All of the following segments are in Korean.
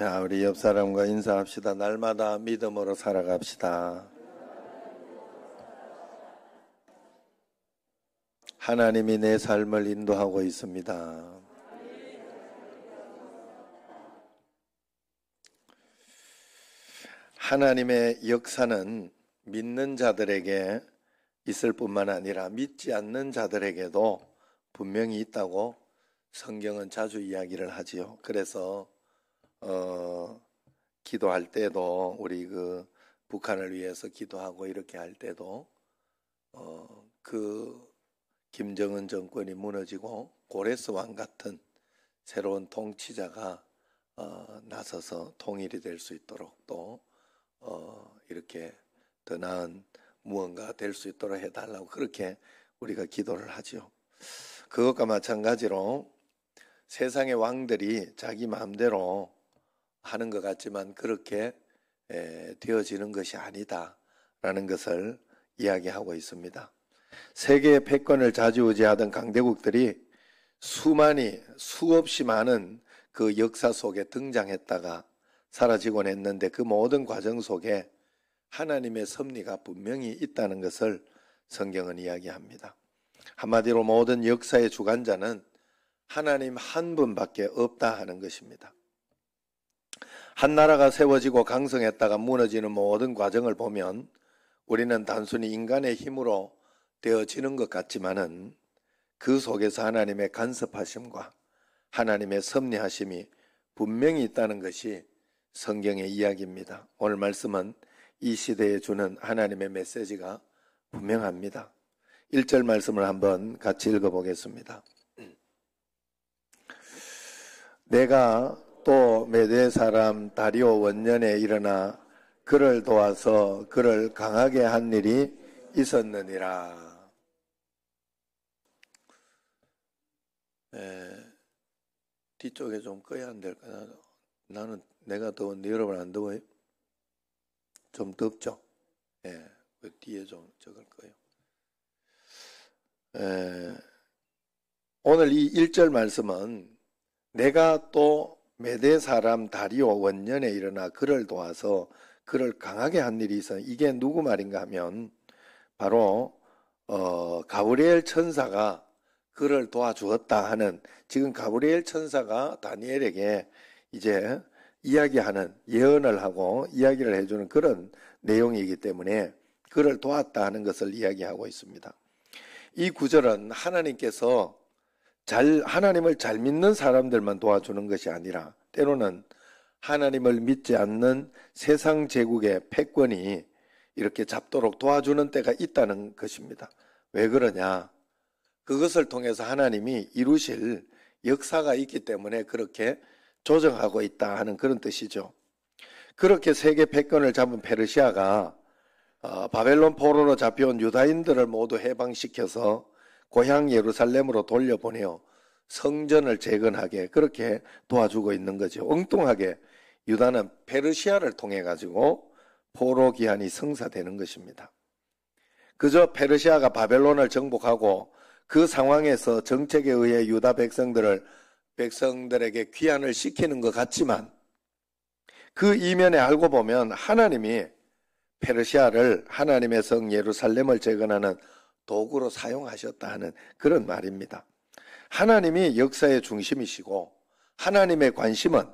자, 우리 옆 사람과 인사합시다. 날마다 믿음으로 살아갑시다. 하나님이 내 삶을 인도하고 있습니다. 하나님의 역사는 믿는 자들에게 있을 뿐만 아니라 믿지 않는 자들에게도 분명히 있다고 성경은 자주 이야기를 하지요. 그래서 기도할 때도 우리 북한을 위해서 기도하고 이렇게 할 때도 김정은 정권이 무너지고 고레스 왕 같은 새로운 통치자가 나서서 통일이 될 수 있도록 또 이렇게 더 나은 무언가 될 수 있도록 해달라고 그렇게 우리가 기도를 하죠. 그것과 마찬가지로 세상의 왕들이 자기 마음대로 하는 것 같지만 그렇게 되어지는 것이 아니다라는 것을 이야기하고 있습니다. 세계의 패권을 좌지우지하던 강대국들이 수없이 많은 그 역사 속에 등장했다가 사라지곤 했는데 그 모든 과정 속에 하나님의 섭리가 분명히 있다는 것을 성경은 이야기합니다. 한마디로 모든 역사의 주관자는 하나님 한 분밖에 없다 하는 것입니다. 한 나라가 세워지고 강성했다가 무너지는 모든 과정을 보면 우리는 단순히 인간의 힘으로 되어지는 것 같지만은 그 속에서 하나님의 간섭하심과 하나님의 섭리하심이 분명히 있다는 것이 성경의 이야기입니다. 오늘 말씀은 이 시대에 주는 하나님의 메시지가 분명합니다. 1절 말씀을 한번 같이 읽어보겠습니다. 내가 또 메대 사람 다리오 원년에 일어나 그를 도와서 그를 강하게 한 일이 있었느니라. 뒤쪽에 좀 꺼야 안 될까? 나는 내가 더운데 여러분 안 더워요? 좀 덥죠? 그 뒤에 좀 적을 거예요. 오늘 이 1절 말씀은 내가 또 메대 사람 다리오 원년에 일어나 그를 도와서 그를 강하게 한 일이 있어. 이게 누구 말인가 하면 바로 가브리엘 천사가 그를 도와주었다 하는, 지금 가브리엘 천사가 다니엘에게 이제 이야기하는, 예언을 하고 이야기를 해주는 그런 내용이기 때문에 그를 도왔다 하는 것을 이야기하고 있습니다. 이 구절은 하나님께서 하나님을 잘 믿는 사람들만 도와주는 것이 아니라 때로는 하나님을 믿지 않는 세상 제국의 패권이 이렇게 잡도록 도와주는 때가 있다는 것입니다. 왜 그러냐? 그것을 통해서 하나님이 이루실 역사가 있기 때문에 그렇게 조정하고 있다 하는 그런 뜻이죠. 그렇게 세계 패권을 잡은 페르시아가 바벨론 포로로 잡혀온 유다인들을 모두 해방시켜서 고향 예루살렘으로 돌려보내어 성전을 재건하게 그렇게 도와주고 있는 거죠. 엉뚱하게 유다는 페르시아를 통해 가지고 포로 기한이 성사되는 것입니다. 그저 페르시아가 바벨론을 정복하고 그 상황에서 정책에 의해 유다 백성들에게 귀환을 시키는 것 같지만 그 이면에 알고 보면 하나님이 페르시아를 하나님의 성 예루살렘을 재건하는 도구로 사용하셨다 하는 그런 말입니다. 하나님이 역사의 중심이시고 하나님의 관심은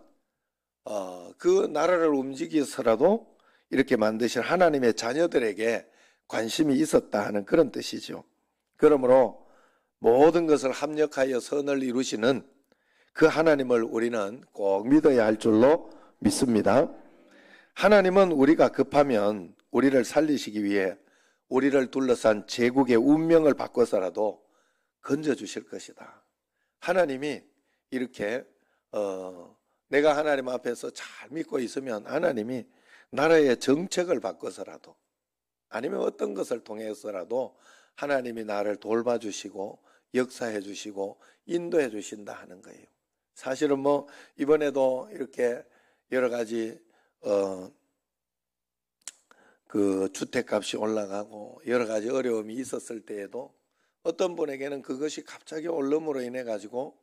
그 나라를 움직여서라도 이렇게 만드신 하나님의 자녀들에게 관심이 있었다 하는 그런 뜻이죠. 그러므로 모든 것을 합력하여 선을 이루시는 그 하나님을 우리는 꼭 믿어야 할 줄로 믿습니다. 하나님은 우리가 급하면 우리를 살리시기 위해 우리를 둘러싼 제국의 운명을 바꿔서라도 건져주실 것이다. 하나님이 이렇게 내가 하나님 앞에서 잘 믿고 있으면 하나님이 나라의 정책을 바꿔서라도 아니면 어떤 것을 통해서라도 하나님이 나를 돌봐주시고 역사해 주시고 인도해 주신다 하는 거예요. 사실은 이번에도 이렇게 여러 가지 그 주택값이 올라가고 여러 가지 어려움이 있었을 때에도 어떤 분에게는 그것이 갑자기 오름으로 인해 가지고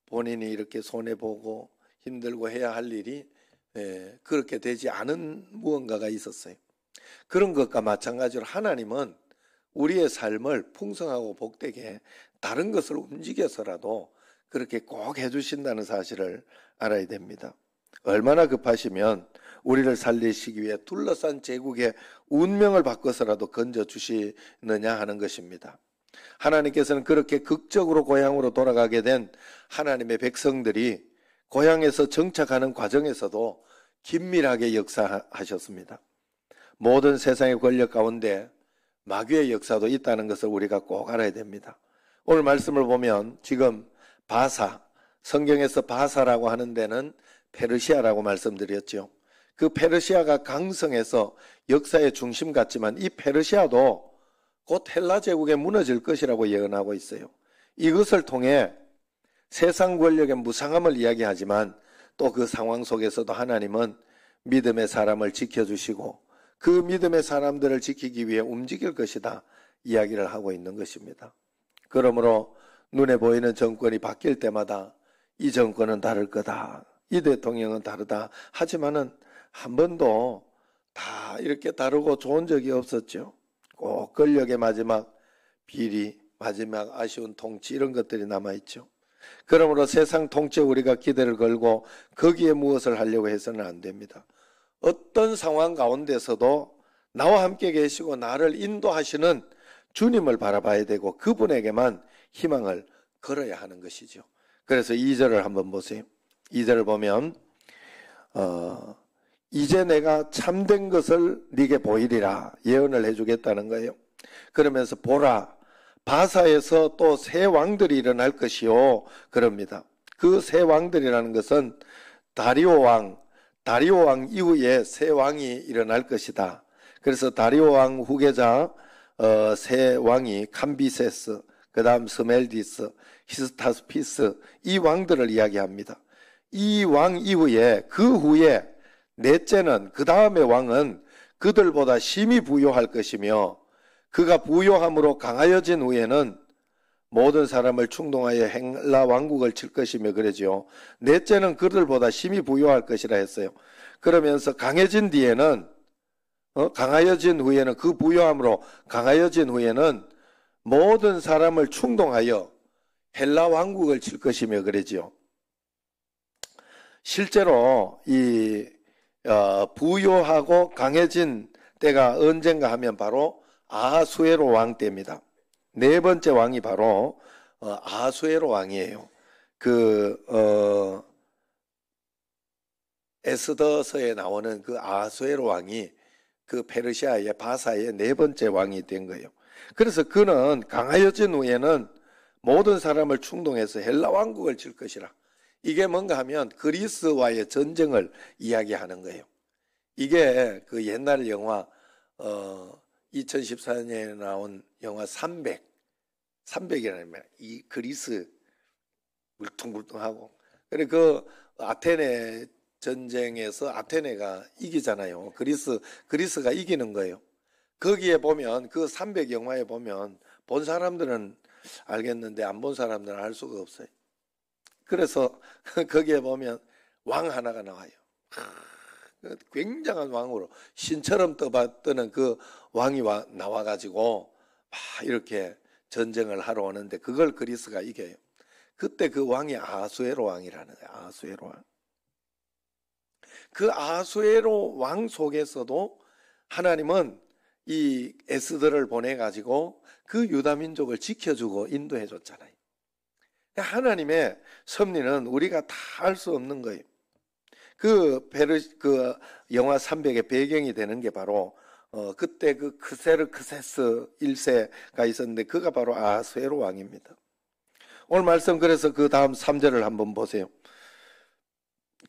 본인이 이렇게 손해보고 힘들고 해야 할 일이 그렇게 되지 않은 무언가가 있었어요. 그런 것과 마찬가지로 하나님은 우리의 삶을 풍성하고 복되게 다른 것을 움직여서라도 그렇게 꼭 해주신다는 사실을 알아야 됩니다. 얼마나 급하시면 우리를 살리시기 위해 둘러싼 제국의 운명을 바꿔서라도 건져주시느냐 하는 것입니다. 하나님께서는 그렇게 극적으로 고향으로 돌아가게 된 하나님의 백성들이 고향에서 정착하는 과정에서도 긴밀하게 역사하셨습니다. 모든 세상의 권력 가운데 마귀의 역사도 있다는 것을 우리가 꼭 알아야 됩니다. 오늘 말씀을 보면 지금 바사, 성경에서 바사라고 하는 데는 페르시아라고 말씀드렸죠. 그 페르시아가 강성해서 역사의 중심 같지만 이 페르시아도 곧 헬라 제국에 무너질 것이라고 예언하고 있어요. 이것을 통해 세상 권력의 무상함을 이야기하지만 또 그 상황 속에서도 하나님은 믿음의 사람을 지켜주시고 그 믿음의 사람들을 지키기 위해 움직일 것이다 이야기를 하고 있는 것입니다. 그러므로 눈에 보이는 정권이 바뀔 때마다 이 정권은 다를 거다, 이 대통령은 다르다 하지만은 한 번도 다 이렇게 다르고 좋은 적이 없었죠. 꼭 권력의 마지막 비리, 마지막 아쉬운 통치 이런 것들이 남아있죠. 그러므로 세상 통치에 우리가 기대를 걸고 거기에 무엇을 하려고 해서는 안 됩니다. 어떤 상황 가운데서도 나와 함께 계시고 나를 인도하시는 주님을 바라봐야 되고 그분에게만 희망을 걸어야 하는 것이죠. 그래서 2절을 한번 보세요. 2절을 보면 이제 내가 참된 것을 네게 보이리라 예언을 해주겠다는 거예요. 그러면서 보라, 바사에서 또 새 왕들이 일어날 것이요 그럽니다. 그 새 왕들이라는 것은 다리오 왕 이후에 새 왕이 일어날 것이다. 그래서 다리오 왕 후계자 새 왕이 캄비세스, 그 다음 스멜디스, 히스타스피스 이 왕들을 이야기합니다. 이 왕 이후에 그 후에 넷째는 그 다음의 왕은 그들보다 심히 부요할 것이며 그가 부요함으로 강하여진 후에는 모든 사람을 충동하여 헬라 왕국을 칠 것이며 그러죠. 넷째는 그들보다 심히 부요할 것이라 했어요. 그러면서 강해진 뒤에는 강하여진 후에는 그 부요함으로 강하여진 후에는 모든 사람을 충동하여 헬라 왕국을 칠 것이며 그러죠. 실제로 이 부요하고 강해진 때가 언젠가 하면 바로 아하수에로 왕 때입니다. 네 번째 왕이 바로 아하수에로 왕이에요. 에스더서에 나오는 그 아하수에로 왕이 그 페르시아의 바사의 네 번째 왕이 된 거예요. 그래서 그는 강하여진 후에는 모든 사람을 충동해서 헬라 왕국을 칠 것이라. 이게 뭔가 하면 그리스와의 전쟁을 이야기하는 거예요. 이게 그 옛날 영화 2014년에 나온 영화 300이라는 말. 이 그리스 물퉁물퉁하고 그래 그 아테네 전쟁에서 아테네가 이기잖아요. 그리스가 이기는 거예요. 거기에 보면 그 300 영화에 보면 본 사람들은 알겠는데 안 본 사람들은 알 수가 없어요. 그래서 거기에 보면 왕 하나가 나와요. 굉장한 왕으로 신처럼 떠는 그 왕이 나와가지고 막 이렇게 전쟁을 하러 오는데 그걸 그리스가 이겨요. 그때 그 왕이 아하수에로 왕이라는 거예요. 아하수에로 왕. 그 아하수에로 왕 속에서도 하나님은 이 에스더를 보내가지고 그 유다 민족을 지켜주고 인도해 줬잖아요. 하나님의 섭리는 우리가 다 알 수 없는 거예요. 그 영화 300의 배경이 되는 게 바로 그때 그 크세르크세스 1세가 있었는데 그가 바로 아하수에로 왕입니다. 오늘 말씀 그래서 그 다음 3절을 한번 보세요.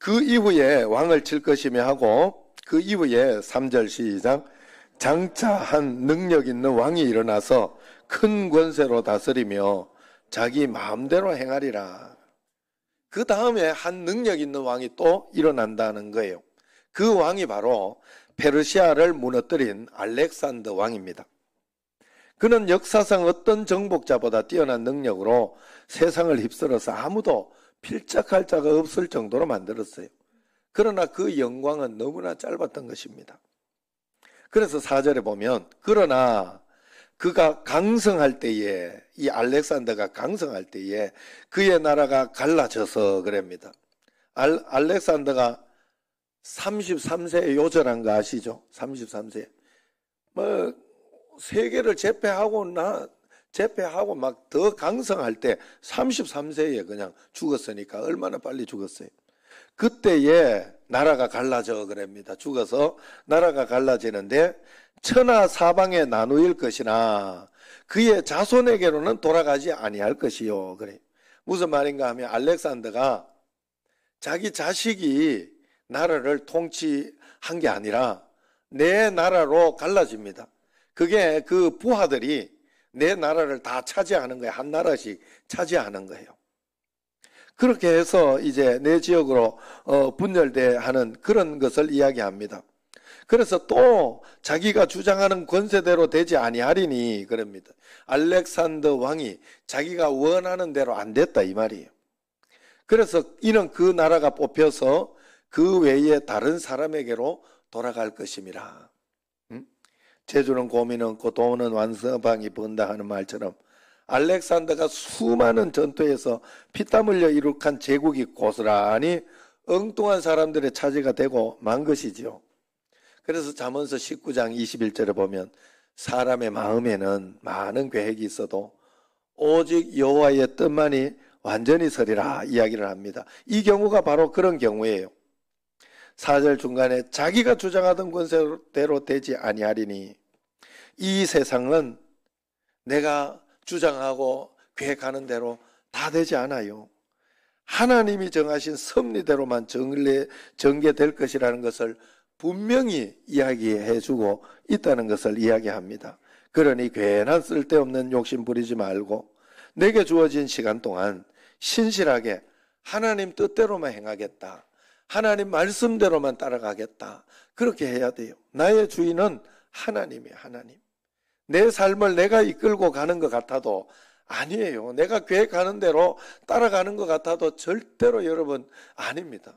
그 이후에 왕을 칠 것이며 하고 그 이후에 3절 시작. 장차 한 능력 있는 왕이 일어나서 큰 권세로 다스리며 자기 마음대로 행하리라. 그 다음에 한 능력 있는 왕이 또 일어난다는 거예요. 그 왕이 바로 페르시아를 무너뜨린 알렉산더 왕입니다. 그는 역사상 어떤 정복자보다 뛰어난 능력으로 세상을 휩쓸어서 아무도 필적할 자가 없을 정도로 만들었어요. 그러나 그 영광은 너무나 짧았던 것입니다. 그래서 4절에 보면 그러나 그가 강성할 때에, 이 알렉산더가 강성할 때에 그의 나라가 갈라져서 그럽니다. 알렉산더가 33세에 요절한 거 아시죠? 33세. 세계를 제패하고 막 더 강성할 때 33세에 그냥 죽었으니까 얼마나 빨리 죽었어요. 그때에 나라가 갈라져 그럽니다. 죽어서 나라가 갈라지는데 천하 사방에 나누일 것이나 그의 자손에게로는 돌아가지 아니할 것이요. 그래. 무슨 말인가 하면 알렉산더가 자기 자식이 나라를 통치한 게 아니라 내 나라로 갈라집니다. 그게 그 부하들이 내 나라를 다 차지하는 거예요. 한 나라씩 차지하는 거예요. 그렇게 해서 이제 내 지역으로 분열돼 하는 그런 것을 이야기합니다. 그래서 또 자기가 주장하는 권세대로 되지 아니하리니 그럽니다. 알렉산더 왕이 자기가 원하는 대로 안 됐다 이 말이에요. 그래서 이는 그 나라가 뽑혀서 그 외에 다른 사람에게로 돌아갈 것임이라. 재주는 고민 없고 돈은 완서방이 번다 하는 말처럼 알렉산더가 수많은 전투에서 피땀 흘려 이룩한 제국이 고스란히 엉뚱한 사람들의 차지가 되고 만 것이지요. 그래서 잠언서 19장 21절에 보면 사람의 마음에는 많은 계획이 있어도 오직 여호와의 뜻만이 완전히 서리라 이야기를 합니다. 이 경우가 바로 그런 경우예요. 4절 중간에 자기가 주장하던 권세대로 되지 아니하리니 이 세상은 내가 주장하고 계획하는 대로 다 되지 않아요. 하나님이 정하신 섭리대로만 전개될 것이라는 것을 분명히 이야기해주고 있다는 것을 이야기합니다. 그러니 괜한 쓸데없는 욕심 부리지 말고 내게 주어진 시간 동안 신실하게 하나님 뜻대로만 행하겠다. 하나님 말씀대로만 따라가겠다. 그렇게 해야 돼요. 나의 주인은 하나님이에요. 하나님. 내 삶을 내가 이끌고 가는 것 같아도 아니에요. 내가 계획하는 대로 따라가는 것 같아도 절대로 여러분 아닙니다.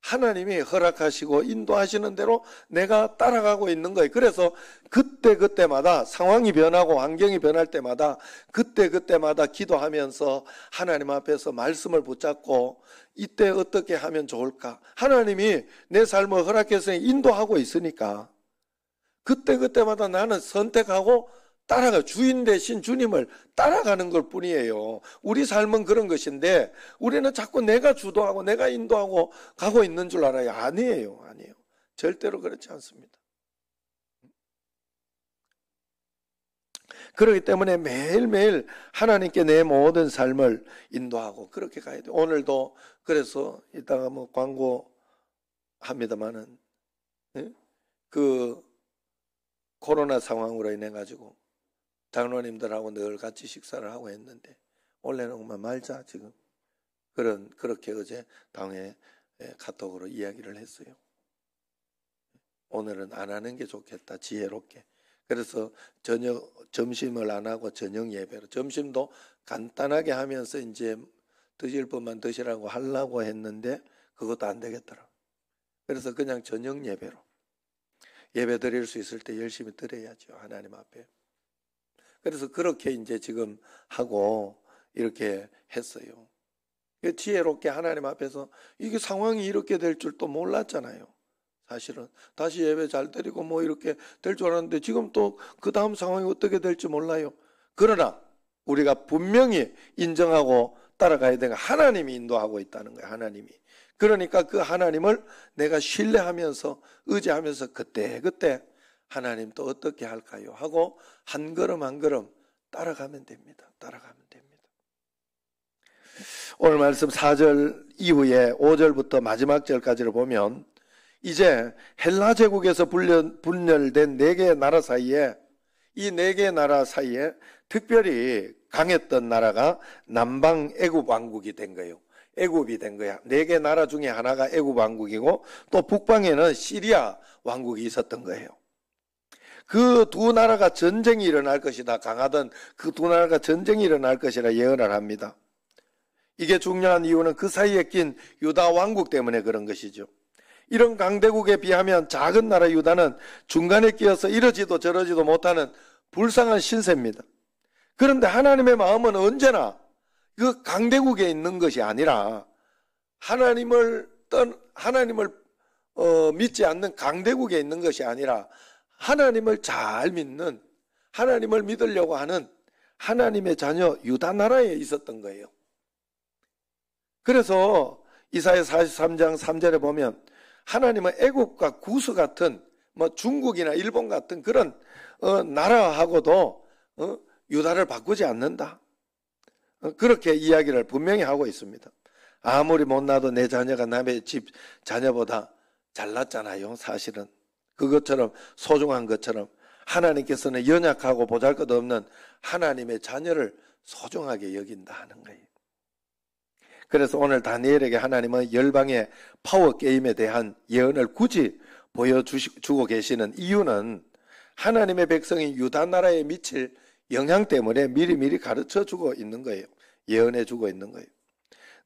하나님이 허락하시고 인도하시는 대로 내가 따라가고 있는 거예요. 그래서 그때마다 상황이 변하고 환경이 변할 때마다 그때마다 기도하면서 하나님 앞에서 말씀을 붙잡고 이때 어떻게 하면 좋을까? 하나님이 내 삶을 허락해서 인도하고 있으니까 그때마다 나는 선택하고 따라가 주인 대신 주님을 따라가는 것 뿐이에요. 우리 삶은 그런 것인데 우리는 자꾸 내가 주도하고 내가 인도하고 가고 있는 줄 알아요. 아니에요. 절대로 그렇지 않습니다. 그렇기 때문에 매일매일 하나님께 내 모든 삶을 인도하고 그렇게 가야 돼요. 오늘도 그래서 이따가 뭐 광고 합니다만은 그 코로나 상황으로 인해 가지고 장로님들하고 늘 같이 식사를 하고 했는데 원래는 정말 말자 지금 그렇게 어제 당에 카톡으로 이야기를 했어요. 오늘은 안 하는 게 좋겠다. 지혜롭게. 그래서 점심을 안 하고 저녁 예배로 점심도 간단하게 하면서 이제 드실 것만 드시라고 하려고 했는데 그것도 안 되겠더라. 그래서 그냥 저녁 예배로 예배 드릴 수 있을 때 열심히 드려야죠. 하나님 앞에. 그래서 그렇게 이제 지금 하고 이렇게 했어요. 지혜롭게 하나님 앞에서 이게 상황이 이렇게 될 줄 또 몰랐잖아요. 사실은 다시 예배 잘 드리고 뭐 이렇게 될 줄 알았는데 지금 또 그 다음 상황이 어떻게 될지 몰라요. 그러나 우리가 분명히 인정하고 따라가야 되는 건 하나님이 인도하고 있다는 거예요. 하나님이. 그러니까 그 하나님을 내가 신뢰하면서 의지하면서 그때 하나님 또 어떻게 할까요? 하고 한 걸음 한 걸음 따라가면 됩니다. 따라가면 됩니다. 오늘 말씀 4절 이후에 5절부터 마지막 절까지를 보면 이제 헬라 제국에서 분열된 4개의 나라 사이에 이 4개의 나라 사이에 특별히 강했던 나라가 남방 애굽 왕국이 된 거예요. 애굽이 된 거야. 4개 나라 중에 하나가 애굽 왕국이고 또 북방에는 시리아 왕국이 있었던 거예요. 그 두 나라가 전쟁이 일어날 것이다. 강하던 그 두 나라가 전쟁이 일어날 것이라 예언을 합니다. 이게 중요한 이유는 그 사이에 낀 유다 왕국 때문에 그런 것이죠. 이런 강대국에 비하면 작은 나라 유다는 중간에 끼어서 이러지도 저러지도 못하는 불쌍한 신세입니다. 그런데 하나님의 마음은 언제나 그 강대국에 있는 것이 아니라 하나님을 믿지 않는 강대국에 있는 것이 아니라 하나님을 잘 믿는, 하나님을 믿으려고 하는 하나님의 자녀 유다 나라에 있었던 거예요. 그래서 이사야 43장 3절에 보면 하나님은 애국과 구스 같은 중국이나 일본 같은 그런 나라하고도 유다를 바꾸지 않는다. 그렇게 이야기를 분명히 하고 있습니다. 아무리 못나도 내 자녀가 남의 집 자녀보다 잘났잖아요. 사실은 그것처럼 소중한 것처럼 하나님께서는 연약하고 보잘것없는 하나님의 자녀를 소중하게 여긴다 하는 거예요. 그래서 오늘 다니엘에게 하나님은 열방의 파워 게임에 대한 예언을 굳이 보여주고 계시는 이유는 하나님의 백성인 유다 나라에 미칠 영향 때문에 미리미리 가르쳐주고 있는 거예요. 예언해주고 있는 거예요.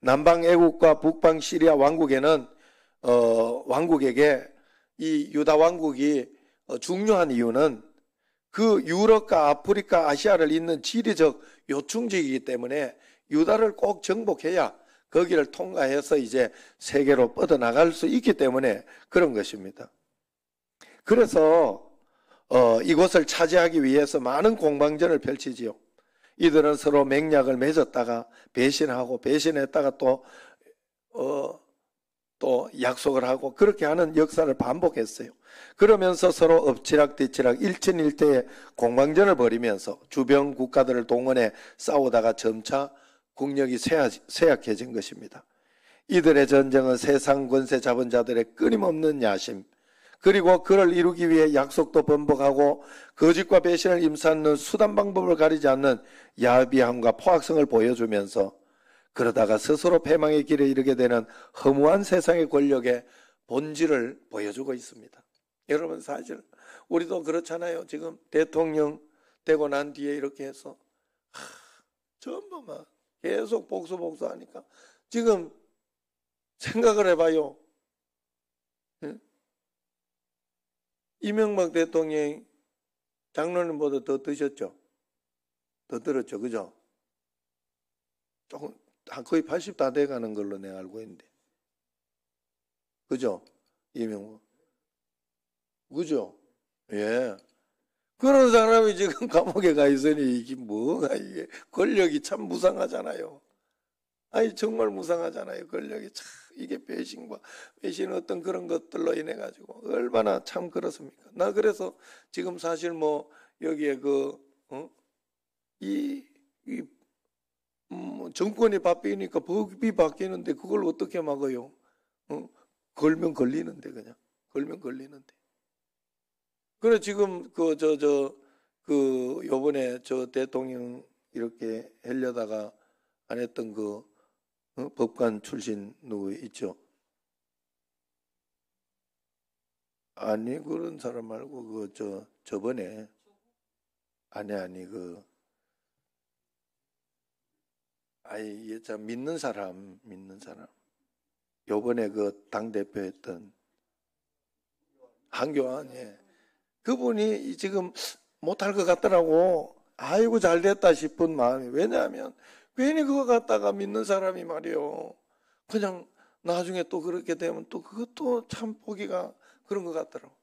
남방 애국과 북방 시리아 왕국에는 왕국에게 이 유다 왕국이 중요한 이유는 그 유럽과 아프리카, 아시아를 잇는 지리적 요충지이기 때문에 유다를 꼭 정복해야 거기를 통과해서 이제 세계로 뻗어나갈 수 있기 때문에 그런 것입니다. 그래서 이곳을 차지하기 위해서 많은 공방전을 펼치지요. 이들은 서로 맹약을 맺었다가 배신하고 배신했다가 또 약속을 하고 그렇게 하는 역사를 반복했어요. 그러면서 서로 엎치락뒤치락 일천일대의 공방전을 벌이면서 주변 국가들을 동원해 싸우다가 점차 국력이 쇠약해진 것입니다. 이들의 전쟁은 세상 권세 잡은 자들의 끊임없는 야심, 그리고 그를 이루기 위해 약속도 번복하고 거짓과 배신을 임사하는 수단 방법을 가리지 않는 야비함과 포악성을 보여주면서 그러다가 스스로 패망의 길에 이르게 되는 허무한 세상의 권력의 본질을 보여주고 있습니다. 여러분 사실 우리도 그렇잖아요. 지금 대통령 되고 난 뒤에 이렇게 해서 전부 막 계속 복수하니까 지금 생각을 해봐요. 이명박 대통령이 장로님보다 더 드셨죠? 더 들었죠, 그죠? 조금 거의 80 다 돼가는 걸로 내가 알고 있는데, 그죠? 이명박, 그죠? 예. 그런 사람이 지금 감옥에 가 있으니 이게 뭐가 이게 권력이 참 무상하잖아요. 아니 정말 무상하잖아요. 권력이 참 이게 배신과 배신 어떤 그런 것들로 인해 가지고 얼마나 참 그렇습니까? 나 그래서 지금 사실 뭐 여기에 정권이 바뀌니까 법이 바뀌는데 그걸 어떻게 막아요? 걸면 걸리는데 그냥 걸면 걸리는데. 그래 지금 요번에 저 대통령 이렇게 하려다가 안 했던 법관 출신 누구 있죠? 아니 그런 사람 말고 저번에 아니 참 믿는 사람 요번에 당 대표 했던 한교안, 예. 그분이 지금 못할 것 같더라고. 아이고 잘 됐다 싶은 마음이. 왜냐하면 괜히 그거 갖다가 믿는 사람이 말이요, 그냥 나중에 또 그렇게 되면 또 그것도 참 보기가 그런 것 같더라고.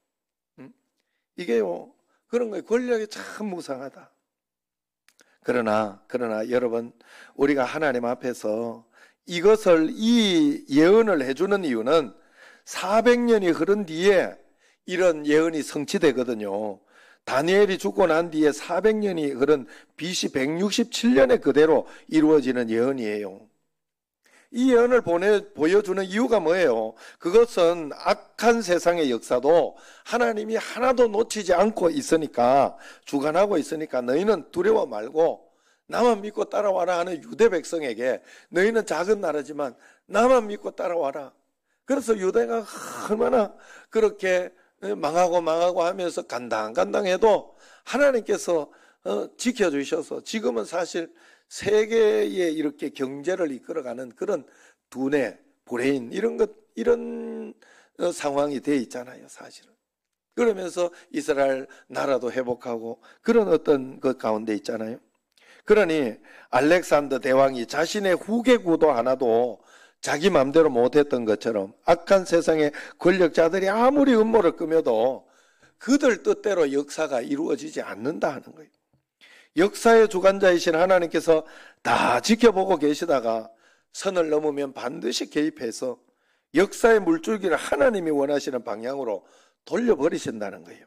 이게요 그런 거예요. 권력이 참 무상하다. 그러나 여러분, 우리가 하나님 앞에서 이 예언을 해주는 이유는 400년이 흐른 뒤에 이런 예언이 성취되거든요. 다니엘이 죽고 난 뒤에 400년이 흐른 BC 167년에 그대로 이루어지는 예언이에요. 이 예언을 보여주는 이유가 뭐예요? 그것은 악한 세상의 역사도 하나님이 하나도 놓치지 않고 있으니까, 주관하고 있으니까 너희는 두려워 말고 나만 믿고 따라와라 하는 유대 백성에게, 너희는 작은 나라지만 나만 믿고 따라와라. 그래서 유대가 얼마나 그렇게 망하고 하면서 간당간당해도 하나님께서 지켜주셔서 지금은 사실 세계에 이렇게 경제를 이끌어가는 그런 두뇌, 브레인 이런 상황이 돼 있잖아요, 사실은. 그러면서 이스라엘 나라도 회복하고 그런 어떤 것 가운데 있잖아요. 그러니 알렉산더 대왕이 자신의 후계구도 하나도 자기 마음대로 못했던 것처럼 악한 세상의 권력자들이 아무리 음모를 꾸며도 그들 뜻대로 역사가 이루어지지 않는다 하는 거예요. 역사의 주관자이신 하나님께서 다 지켜보고 계시다가 선을 넘으면 반드시 개입해서 역사의 물줄기를 하나님이 원하시는 방향으로 돌려버리신다는 거예요.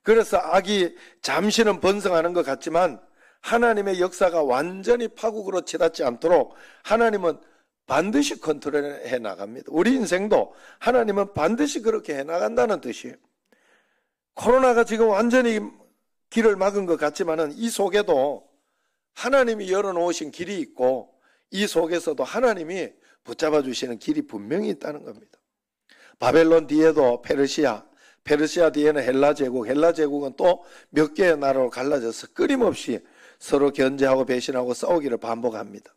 그래서 악이 잠시는 번성하는 것 같지만 하나님의 역사가 완전히 파국으로 치닫지 않도록 하나님은 반드시 컨트롤해 나갑니다. 우리 인생도 하나님은 반드시 그렇게 해 나간다는 뜻이에요. 코로나가 지금 완전히 길을 막은 것 같지만은 이 속에도 하나님이 열어놓으신 길이 있고 이 속에서도 하나님이 붙잡아 주시는 길이 분명히 있다는 겁니다. 바벨론 뒤에도 페르시아 뒤에는 헬라 제국은 또 몇 개의 나라로 갈라져서 끊임없이 서로 견제하고 배신하고 싸우기를 반복합니다.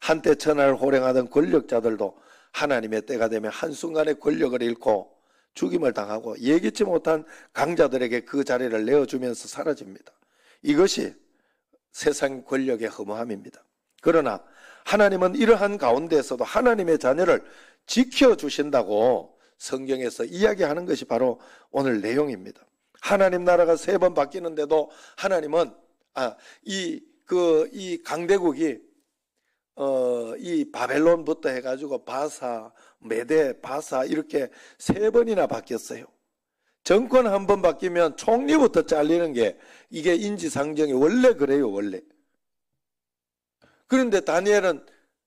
한때 천하를 호령하던 권력자들도 하나님의 때가 되면 한순간에 권력을 잃고 죽임을 당하고 예기치 못한 강자들에게 그 자리를 내어주면서 사라집니다. 이것이 세상 권력의 허무함입니다. 그러나 하나님은 이러한 가운데서도 하나님의 자녀를 지켜주신다고 성경에서 이야기하는 것이 바로 오늘 내용입니다. 하나님 나라가 3번 바뀌는데도 하나님은 이 강대국이 이 바벨론부터 해가지고 바사, 메데, 바사 이렇게 3번이나 바뀌었어요. 정권 한 번 바뀌면 총리부터 잘리는 게 이게 인지상정이 원래 그래요, 원래. 그런데 다니엘은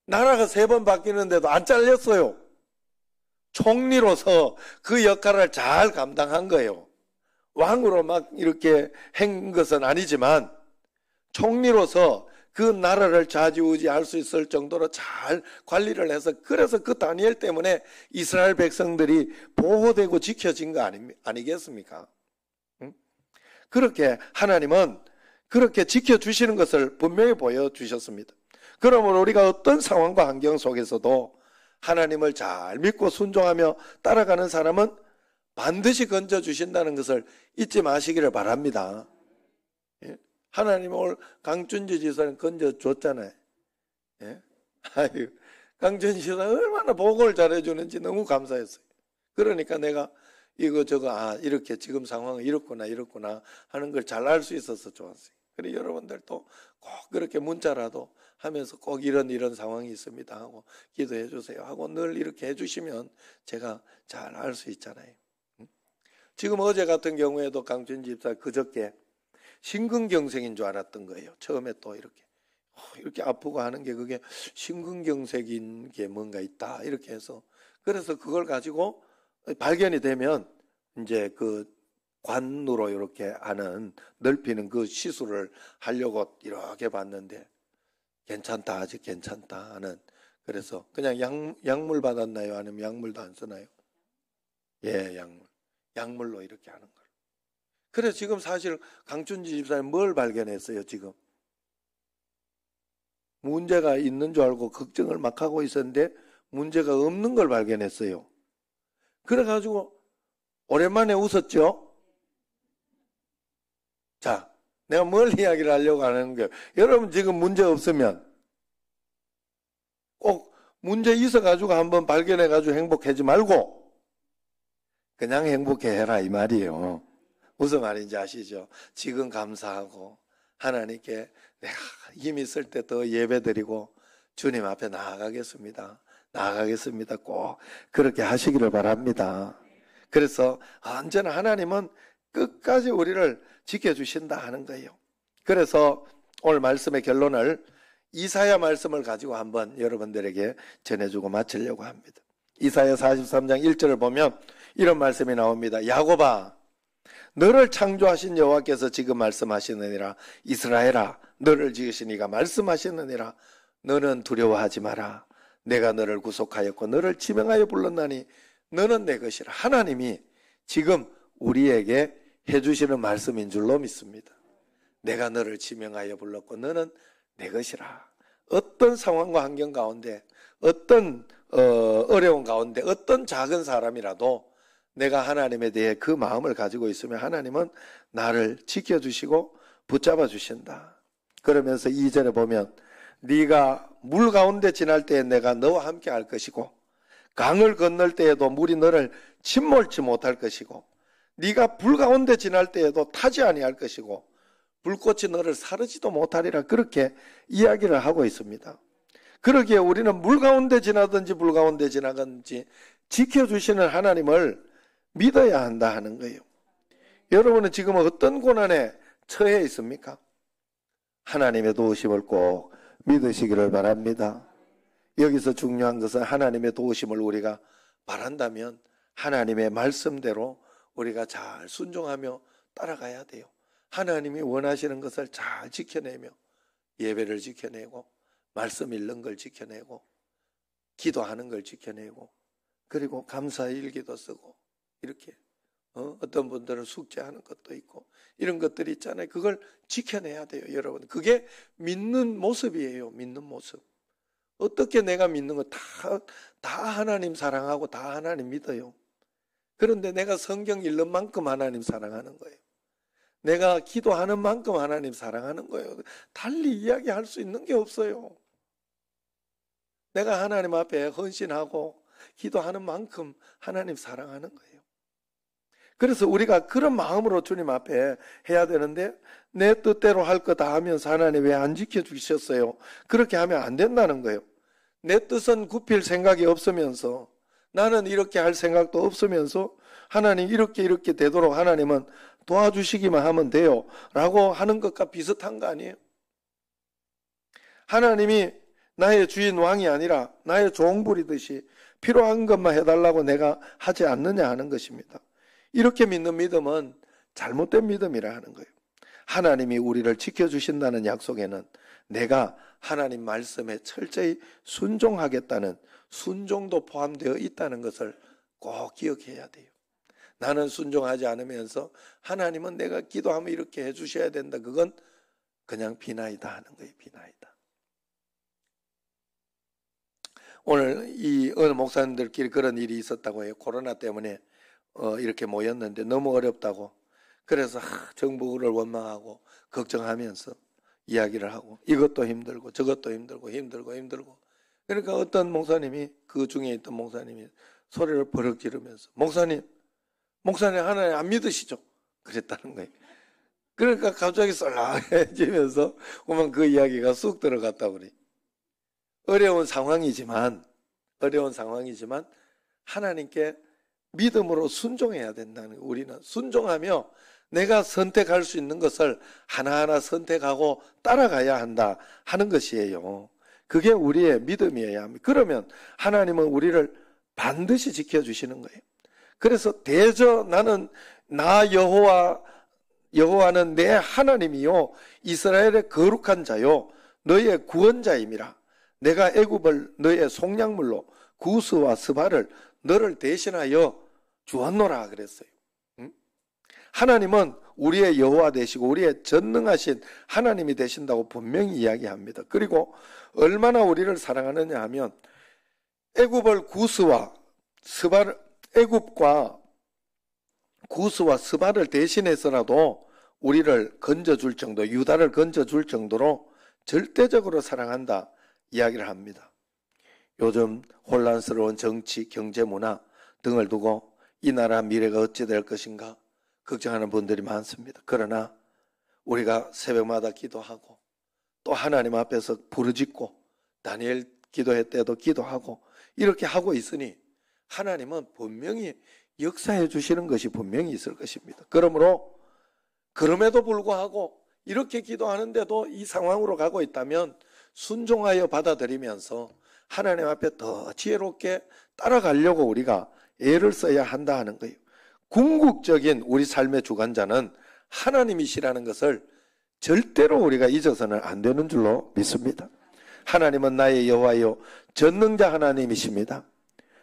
나라가 3번 바뀌는데도 안 잘렸어요. 총리로서 그 역할을 잘 감당한 거예요. 왕으로 막 이렇게 한 것은 아니지만 총리로서 그 나라를 좌지우지할 수 있을 정도로 잘 관리를 해서 그래서 그 다니엘 때문에 이스라엘 백성들이 보호되고 지켜진 거 아니겠습니까? 그렇게 하나님은 그렇게 지켜주시는 것을 분명히 보여주셨습니다. 그러므로 우리가 어떤 상황과 환경 속에서도 하나님을 잘 믿고 순종하며 따라가는 사람은 반드시 건져주신다는 것을 잊지 마시기를 바랍니다. 하나님 오늘 강준지 지사는 건져줬잖아요. 예? 아유, 강준지 지사 얼마나 보고를 잘해주는지 너무 감사했어요. 그러니까 내가 이거 이렇게 지금 상황은 이렇구나 하는 걸 잘 알 수 있어서 좋았어요. 그리고 여러분들도 꼭 그렇게 문자라도 하면서 꼭 이런 상황이 있습니다 하고 기도해 주세요 하고 늘 이렇게 해주시면 제가 잘 알 수 있잖아요. 지금 어제 같은 경우에도 강준지 집사 그저께 심근경색인 줄 알았던 거예요. 처음에 또 이렇게 아프고 하는 게 그게 심근경색인 게 뭔가 있다 이렇게 해서 그래서 그걸 가지고 발견이 되면 이제 그 관으로 이렇게 하는 넓히는 그 시술을 하려고 이렇게 봤는데 괜찮다, 아직 괜찮다 하는. 그래서 그냥 약물 받았나요? 아니면 약물도 안 쓰나요? 예, 약물로 이렇게 하는 거. 그래서 지금 사실 강춘지 집사님 뭘 발견했어요, 지금? 문제가 있는 줄 알고 걱정을 막 하고 있었는데 문제가 없는 걸 발견했어요. 그래가지고 오랜만에 웃었죠? 자, 내가 뭘 이야기를 하려고 하는 거예요. 여러분 지금 문제 없으면 꼭 문제 있어가지고 한번 발견해가지고 행복하지 말고 그냥 행복해해라 이 말이에요. 무슨 말인지 아시죠? 지금 감사하고 하나님께 내가 힘 있을 때 더 예배드리고 주님 앞에 나아가겠습니다. 꼭 그렇게 하시기를 바랍니다. 그래서 언제나 하나님은 끝까지 우리를 지켜주신다 하는 거예요. 그래서 오늘 말씀의 결론을 이사야 말씀을 가지고 한번 여러분들에게 전해주고 마치려고 합니다. 이사야 43장 1절을 보면 이런 말씀이 나옵니다. 야곱아, 너를 창조하신 여호와께서 지금 말씀하시느니라. 이스라엘아, 너를 지으신 이가 말씀하시느니라. 너는 두려워하지 마라. 내가 너를 구속하였고 너를 지명하여 불렀나니 너는 내 것이라. 하나님이 지금 우리에게 해주시는 말씀인 줄로 믿습니다. 내가 너를 지명하여 불렀고 너는 내 것이라. 어떤 상황과 환경 가운데, 어떤 어려운 가운데, 어떤 작은 사람이라도 내가 하나님에 대해 그 마음을 가지고 있으면 하나님은 나를 지켜주시고 붙잡아 주신다. 그러면서 2절에 보면 네가 물 가운데 지날 때에 내가 너와 함께 할 것이고 강을 건널 때에도 물이 너를 침몰치 못할 것이고 네가 불 가운데 지날 때에도 타지 아니할 것이고 불꽃이 너를 사르지도 못하리라. 그렇게 이야기를 하고 있습니다. 그러기에 우리는 물 가운데 지나든지 불 가운데 지나든지 지켜주시는 하나님을 믿어야 한다 하는 거예요. 여러분은 지금 어떤 고난에 처해 있습니까? 하나님의 도우심을 꼭 믿으시기를 바랍니다. 여기서 중요한 것은 하나님의 도우심을 우리가 바란다면 하나님의 말씀대로 우리가 잘 순종하며 따라가야 돼요. 하나님이 원하시는 것을 잘 지켜내며 예배를 지켜내고 말씀 읽는 걸 지켜내고 기도하는 걸 지켜내고 그리고 감사의 일기도 쓰고 이렇게 어떤 분들은 숙제하는 것도 있고 이런 것들이 있잖아요. 그걸 지켜내야 돼요, 여러분. 그게 믿는 모습이에요. 믿는 모습. 어떻게 내가 믿는 거 다 하나님 사랑하고 다 하나님 믿어요. 그런데 내가 성경 읽는 만큼 하나님 사랑하는 거예요. 내가 기도하는 만큼 하나님 사랑하는 거예요. 달리 이야기할 수 있는 게 없어요. 내가 하나님 앞에 헌신하고 기도하는 만큼 하나님 사랑하는 거예요. 그래서 우리가 그런 마음으로 주님 앞에 해야 되는데 내 뜻대로 할 거 다 하면서 하나님 왜 안 지켜주셨어요? 그렇게 하면 안 된다는 거예요. 내 뜻은 굽힐 생각이 없으면서 나는 이렇게 할 생각도 없으면서 하나님 이렇게 되도록 하나님은 도와주시기만 하면 돼요 라고 하는 것과 비슷한 거 아니에요? 하나님이 나의 주인 왕이 아니라 나의 종부리듯이 필요한 것만 해달라고 내가 하지 않느냐 하는 것입니다. 이렇게 믿는 믿음은 잘못된 믿음이라 하는 거예요. 하나님이 우리를 지켜주신다는 약속에는 내가 하나님 말씀에 철저히 순종하겠다는 순종도 포함되어 있다는 것을 꼭 기억해야 돼요. 나는 순종하지 않으면서 하나님은 내가 기도하면 이렇게 해주셔야 된다. 그건 그냥 비나이다 하는 거예요. 비나이다. 오늘 이 어느 목사님들끼리 그런 일이 있었다고 해요. 코로나 때문에 이렇게 모였는데 너무 어렵다고. 그래서 정부를 원망하고 걱정하면서 이야기를 하고 이것도 힘들고 저것도 힘들고 그러니까 어떤 목사님이 그 중에 있던 목사님이 소리를 버럭 지르면서 목사님 하나님 안 믿으시죠? 그랬다는 거예요. 그러니까 갑자기 썰렁해지면서 오면 그 이야기가 쑥 들어갔다고 그래요. 어려운 상황이지만 하나님께 믿음으로 순종해야 된다는 거예요. 우리는 순종하며 내가 선택할 수 있는 것을 하나하나 선택하고 따라가야 한다 하는 것이에요. 그게 우리의 믿음이어야 합니다. 그러면 하나님은 우리를 반드시 지켜주시는 거예요. 그래서 나 여호와는 내 하나님이요 이스라엘의 거룩한 자요 너의 구원자임이라. 내가 애굽을 너의 속량물로 구스와 스바를 너를 대신하여 주었노라 그랬어요. 하나님은 우리의 여호와 되시고 우리의 전능하신 하나님이 되신다고 분명히 이야기합니다. 그리고 얼마나 우리를 사랑하느냐 하면 애굽과 구스와 스바를 대신해서라도 우리를 건져줄 정도, 유다를 건져줄 정도로 절대적으로 사랑한다 이야기를 합니다. 요즘 혼란스러운 정치, 경제, 문화 등을 두고 이 나라 미래가 어찌 될 것인가 걱정하는 분들이 많습니다. 그러나 우리가 새벽마다 기도하고 또 하나님 앞에서 부르짖고 다니엘 기도회 때도 기도하고 이렇게 하고 있으니 하나님은 분명히 역사해 주시는 것이 분명히 있을 것입니다. 그럼에도 불구하고 이렇게 기도하는데도 이 상황으로 가고 있다면 순종하여 받아들이면서 하나님 앞에 더 지혜롭게 따라가려고 우리가 애를 써야 한다 하는 거예요. 궁극적인 우리 삶의 주관자는 하나님이시라는 것을 절대로 우리가 잊어서는 안 되는 줄로 믿습니다. 하나님은 나의 여호와요 전능자 하나님이십니다.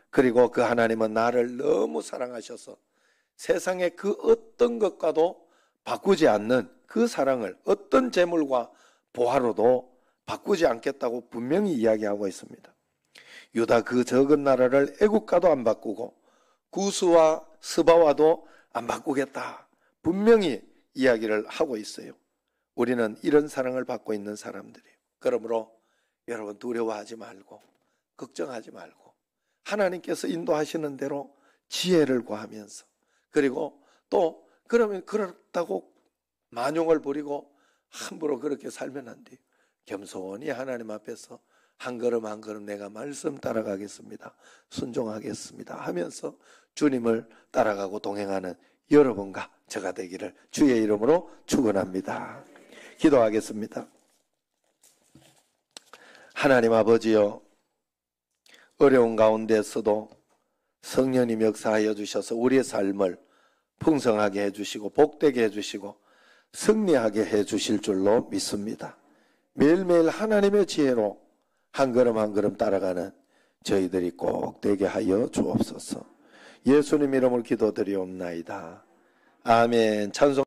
그리고 그 하나님은 나를 너무 사랑하셔서 세상의 그 어떤 것과도 바꾸지 않는 그 사랑을 어떤 재물과 보화로도 바꾸지 않겠다고 분명히 이야기하고 있습니다. 유다 그 적은 나라를 애국과도 안 바꾸고 구스와 스바와도 안 바꾸겠다. 분명히 이야기를 하고 있어요. 우리는 이런 사랑을 받고 있는 사람들이에요. 그러므로 여러분 두려워하지 말고 걱정하지 말고 하나님께서 인도하시는 대로 지혜를 구하면서 그리고 또 그러면 그렇다고 만용을 부리고 함부로 그렇게 살면 안 돼요. 겸손히 하나님 앞에서 한 걸음 한 걸음 내가 말씀 따라가겠습니다. 순종하겠습니다 하면서 주님을 따라가고 동행하는 여러분과 저가 되기를 주의 이름으로 축원합니다. 기도하겠습니다. 하나님 아버지여, 어려운 가운데서도 성령님 역사하여 주셔서 우리의 삶을 풍성하게 해주시고 복되게 해주시고 승리하게 해주실 줄로 믿습니다. 매일매일 하나님의 지혜로 한 걸음 한 걸음 따라가는 저희들이 꼭 되게 하여 주옵소서. 예수님 이름으로 기도드리옵나이다. 아멘. 찬송.